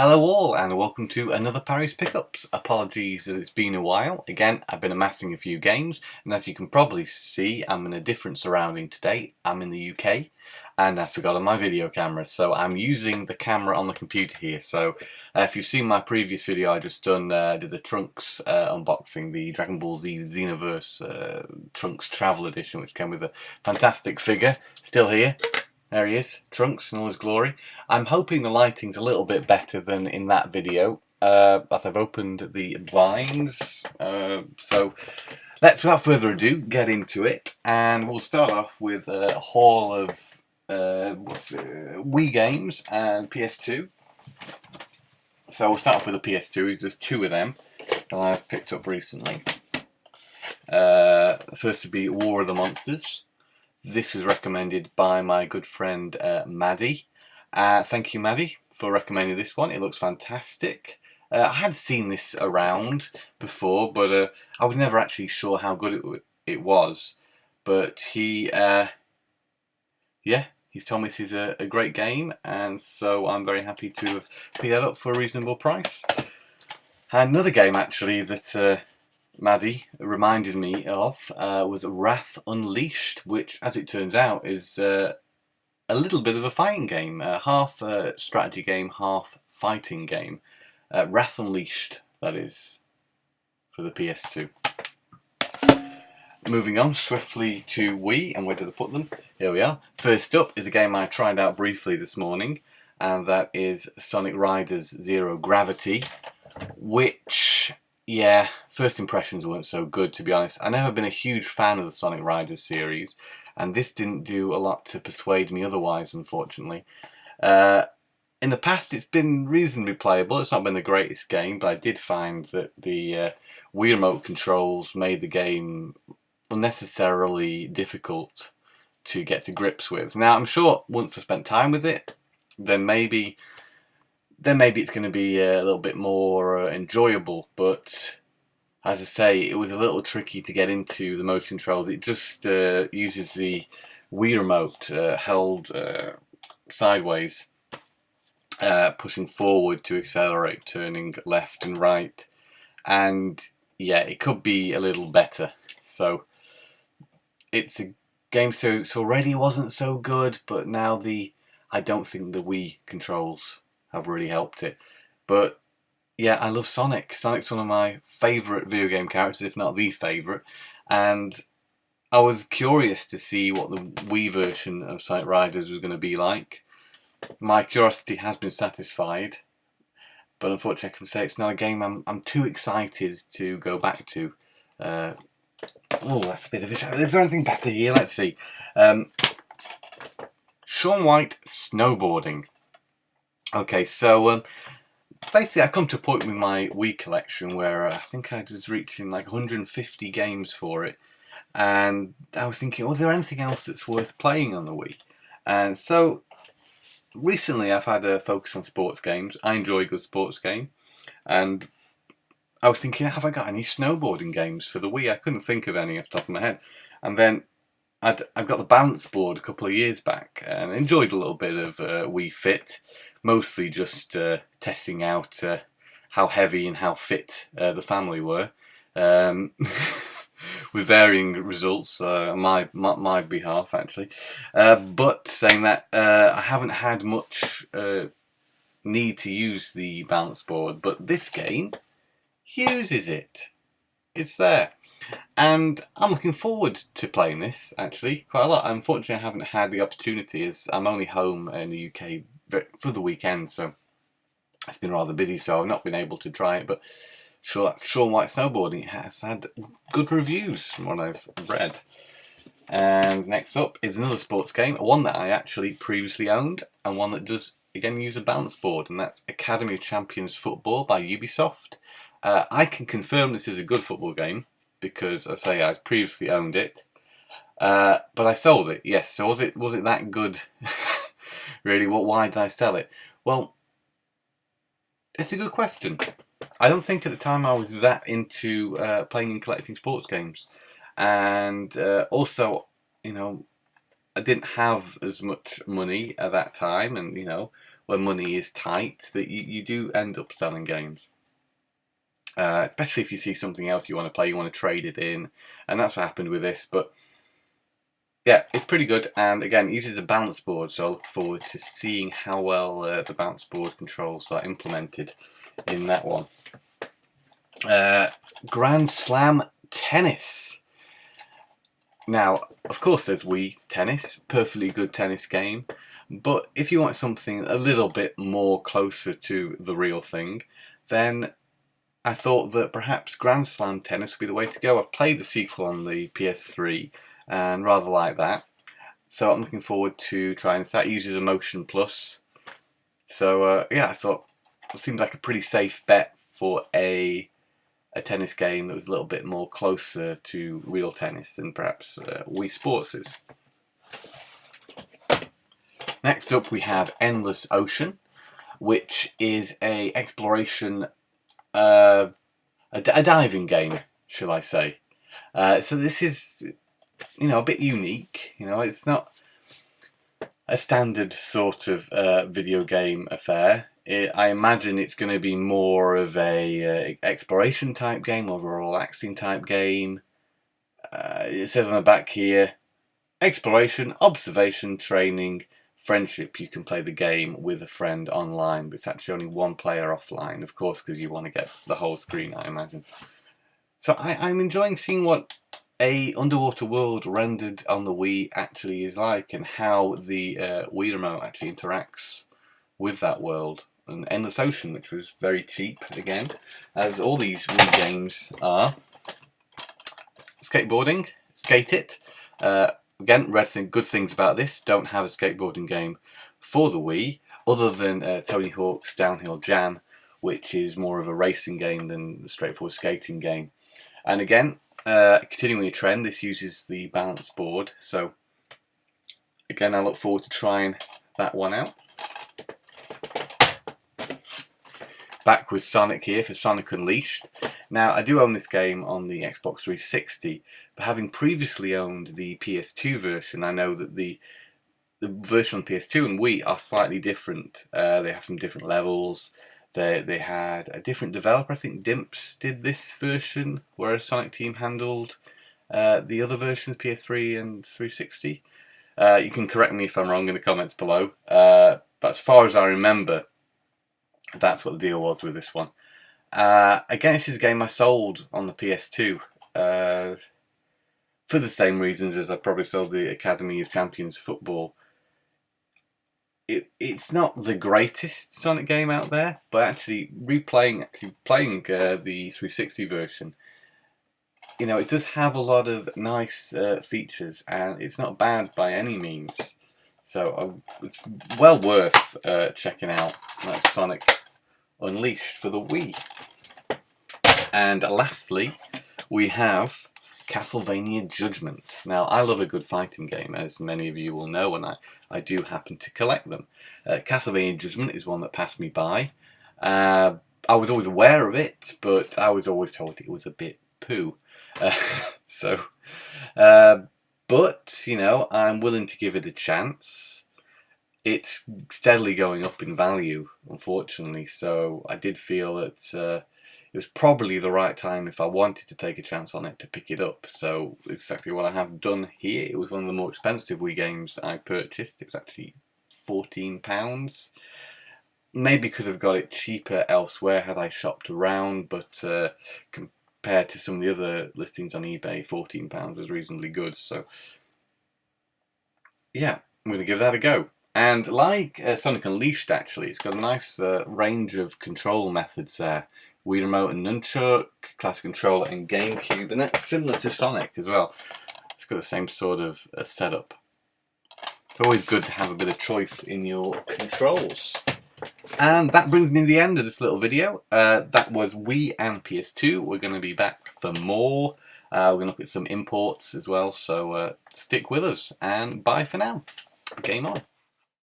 Hello all and welcome to another Parry's Pickups. Apologies that it's been a while. Again, I've been amassing a few games, and as you can probably see, I'm in a different surrounding today. I'm in the UK and I forgot my video camera, so I'm using the camera on the computer here. So if you've seen my previous video, I just did the Trunks unboxing, the Dragon Ball Z Xenoverse Trunks Travel Edition, which came with a fantastic figure, still here. There he is, Trunks in all his glory. I'm hoping the lighting's a little bit better than in that video, as I've opened the blinds. So let's, without further ado, get into it. And we'll start off with a haul of Wii games and PS2. So we'll start off with the PS2, there's two of them that I've picked up recently. The first would be War of the Monsters. This was recommended by my good friend Maddie. Thank you, Maddie, for recommending this one. It looks fantastic. I had seen this around before, but I was never actually sure how good it was. But he's told me this is a great game, and so I'm very happy to have picked that up for a reasonable price. Another game, actually, that Maddie reminded me of was Wrath Unleashed, which, as it turns out, is a little bit of a fighting game, half strategy game, half fighting game. Wrath Unleashed, that is, for the PS2. Moving on swiftly to Wii, and where did I put them? Here we are. First up is a game I tried out briefly this morning, and that is Sonic Riders Zero Gravity, which, yeah, first impressions weren't so good, to be honest. I've never been a huge fan of the Sonic Riders series, and this didn't do a lot to persuade me otherwise, unfortunately. In the past, it's been reasonably playable. It's not been the greatest game, but I did find that the Wii remote controls made the game unnecessarily difficult to get to grips with. Now, I'm sure once I spent time with it, then maybe it's going to be a little bit more enjoyable, but as I say, it was a little tricky to get into the motion controls. It just uses the Wii remote held sideways, pushing forward to accelerate, turning left and right, and yeah, it could be a little better. So it's a game series already wasn't so good, but now I don't think the Wii controls have really helped it. But yeah, I love Sonic. Sonic's one of my favourite video game characters, if not the favourite. And I was curious to see what the Wii version of Sonic Riders was going to be like. My curiosity has been satisfied, but unfortunately I can say it's not a game I'm too excited to go back to. Oh, that's a bit of a... Is there anything better here? Let's see. Shaun White Snowboarding. Okay, so basically I come to a point with my Wii collection where I think I was reaching like 150 games for it, and I was thinking, was there anything else that's worth playing on the Wii? And so recently I've had a focus on sports games. I enjoy a good sports game, and I was thinking, have I got any snowboarding games for the Wii? I couldn't think of any off the top of my head. And then I've got the balance board a couple of years back and enjoyed a little bit of Wii Fit, mostly just testing out how heavy and how fit the family were, with varying results on my behalf, actually. But saying that, I haven't had much need to use the balance board, but this game uses it. It's there. And I'm looking forward to playing this, actually, quite a lot. Unfortunately, I haven't had the opportunity, as I'm only home in the UK for the weekend, so it's been rather busy, so I've not been able to try it, but sure, that's Shaun White Snowboarding. It has had good reviews from what I've read. And next up is another sports game, one that I actually previously owned, and one that does, again, use a balance board, and that's Academy of Champions Football by Ubisoft. I can confirm this is a good football game, because I say I previously owned it, but I sold it. Yes, so was it that good? Really, why did I sell it? Well, it's a good question. I don't think at the time I was that into playing and collecting sports games, and also, you know, I didn't have as much money at that time, and you know, when money is tight, that you do end up selling games. Especially if you see something else you want to play, you want to trade it in, and that's what happened with this. But yeah, it's pretty good, and again, it uses a bounce board, so I look forward to seeing how well the bounce board controls are implemented in that one. Grand Slam Tennis. Now, of course, there's Wii Tennis, perfectly good tennis game, but if you want something a little bit more closer to the real thing, then I thought that perhaps Grand Slam Tennis would be the way to go. I've played the sequel on the PS3 and rather like that, so I'm looking forward to trying this. That uses a Motion Plus, so yeah, I thought it seemed like a pretty safe bet for a tennis game that was a little bit more closer to real tennis than perhaps Wii Sports is. Next up we have Endless Ocean, which is a exploration, a diving game, shall I say. So this is, a bit unique. It's not a standard sort of video game affair. I imagine it's going to be more of a exploration type game, or a relaxing type game. It says on the back here, exploration, observation, training, friendship. You can play the game with a friend online, but it's actually only one player offline, of course, because you want to get the whole screen, I imagine. So I'm enjoying seeing what a underwater world rendered on the Wii actually is like, and how the Wii remote actually interacts with that world. And Endless Ocean, which was very cheap again, as all these Wii games are. Skateboarding, Skate It. Again, read good things about this. Don't have a skateboarding game for the Wii, other than Tony Hawk's Downhill Jam, which is more of a racing game than the straightforward skating game. And again, continuing a trend, this uses the balance board. So again, I look forward to trying that one out. Back with Sonic here for Sonic Unleashed. Now, I do own this game on the Xbox 360, but having previously owned the PS2 version, I know that the version on PS2 and Wii are slightly different. They have some different levels. They had a different developer. I think Dimps did this version, whereas Sonic Team handled the other versions, PS3 and 360. You can correct me if I'm wrong in the comments below. But as far as I remember, that's what the deal was with this one. Again, this is a game I sold on the PS2 for the same reasons as I probably sold the Academy of Champions football. It's not the greatest Sonic game out there, but actually playing the 360 version, it does have a lot of nice features, and it's not bad by any means. So it's well worth checking out. That's Sonic Unleashed for the Wii. And lastly, we have Castlevania Judgment. Now, I love a good fighting game, as many of you will know, and I do happen to collect them. Castlevania Judgment is one that passed me by. I was always aware of it, but I was always told it was a bit poo. But, I'm willing to give it a chance. It's steadily going up in value, unfortunately, so I did feel that it was probably the right time, if I wanted to take a chance on it, to pick it up. So exactly what I have done here. It was one of the more expensive Wii games I purchased. It was actually £14. Maybe could have got it cheaper elsewhere had I shopped around, but compared to some of the other listings on eBay, £14 was reasonably good. So yeah, I'm going to give that a go. And like Sonic Unleashed, actually, it's got a nice range of control methods there. Wii Remote and Nunchuk, Classic Controller and GameCube, and that's similar to Sonic as well. It's got the same sort of setup. It's always good to have a bit of choice in your controls. And that brings me to the end of this little video. That was Wii and PS2. We're going to be back for more. We're going to look at some imports as well, so stick with us, and bye for now. Game on.